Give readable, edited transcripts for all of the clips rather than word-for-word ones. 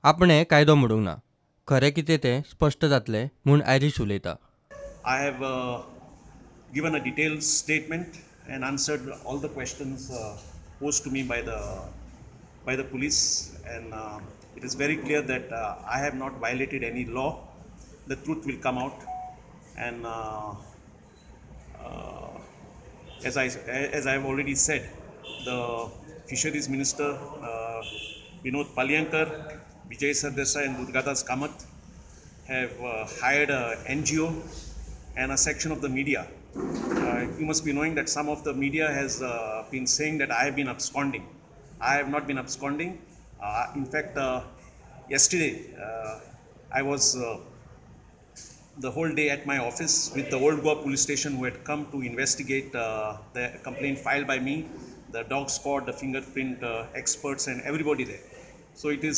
आपणे कायदो मोडूंक ना, खरें कितें तें स्पश्ट जातलें म्हूण आयरिश उलयता. I have given a detailed statement and answered all the questions posed to me by the police, and it is very clear that I have not violated any law. The truth will come out, and as I have already said, the Fisheries Minister Vinod Palyankar, Vijay Sardesai, and Durgadas Kamath have hired a NGO and a section of the media. You must be knowing that some of the media has been saying that I have been absconding. I have not been absconding. In fact, yesterday I was the whole day at my office with the Old Goa police station, who had come to investigate the complaint filed by me, the dog squad, the fingerprint experts, and everybody there. So it is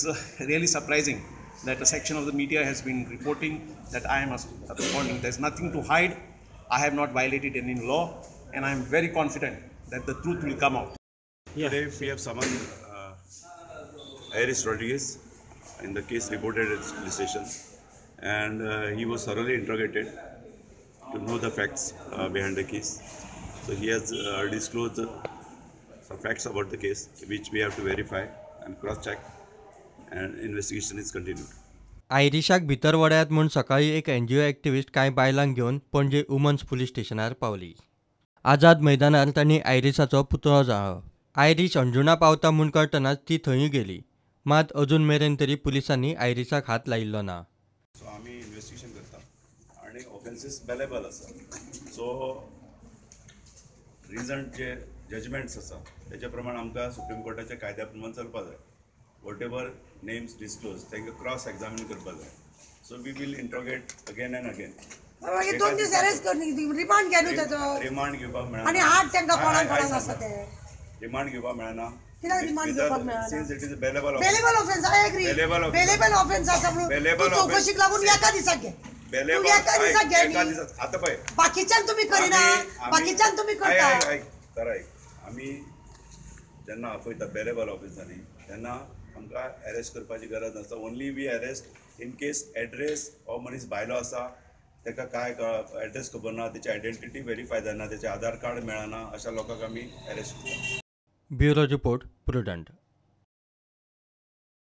really surprising that a section of the media has been reporting that I am absconding. There's nothing to hide. I have not violated any law, and I am very confident that the truth will come out. Today we have summoned Iris Rodriguez in the case reported at police station, and he was thoroughly interrogated to know the facts behind the case. So he has disclosed some facts about the case, which we have to verify and cross-check, and investigation is continued. आयरिशाक भितर वडयात म्हूण सकाळी एक NGO activist कांय बायलांक घेवन Panaji women's police स्टेशनार पावली. आझाद मैदानार तांणी आयरिशाचो पुतळो जाळ्ळो. आयरिश अंजुणा पावता म्हूण कळटनाच ती थंय गेली, मात अजून मेरेन तरी पुलिसांनी आयरिशाक हात लायिल्लो ना. सो आमी इन्वेस्टिगेशन करता आणि ऑफेन्सीस बेलेबल आसा. सो रिजंट जे जजमेंट्स आसा तेच्या प्रमाण आमकां सुप्रीम कोर्टाच्या कायद्या प्रमाण चलपा जाय. वॉट एवर नेम्स डिस्क्लोज तांकां क्रॉस एक्झामीन करपा जाय. So we will interrogate again and again. मागीर 2 दीस अरेस्ट कर, रिमांड घे न्हू तेजो. रिमांड घेवपाक मेळना आनी हाड तांकां कोणाक आसा ते. रिमांड घेवपाक मेळना. कित्याक रिमांड घेवपाक मेळना? Since it is bailable offence. I agree. Bailable offence आसा म्हणून चौकशीक लागून एका दिसाक घे. एका दिसाक घे न्ही. आतां पळय बाकीच्यान तुमी करिना, बाकीच्यान तुमी करता. तर आमी जेन्ना आपयता बेलेबल ऑफेन्सांनी तेन्ना आमकां अरेस्ट करपाची गरज नासता. Only we arrest in case address हो मनीस भायलो आसा, ताका काय एड्रेस खबर ना, त्याची आयडेंटिटी व्हेरीफाय जायना, त्याचे आधार कार्ड मेळना, अशा लोकांक आमी अरेस्ट करता. Bureau report prudent.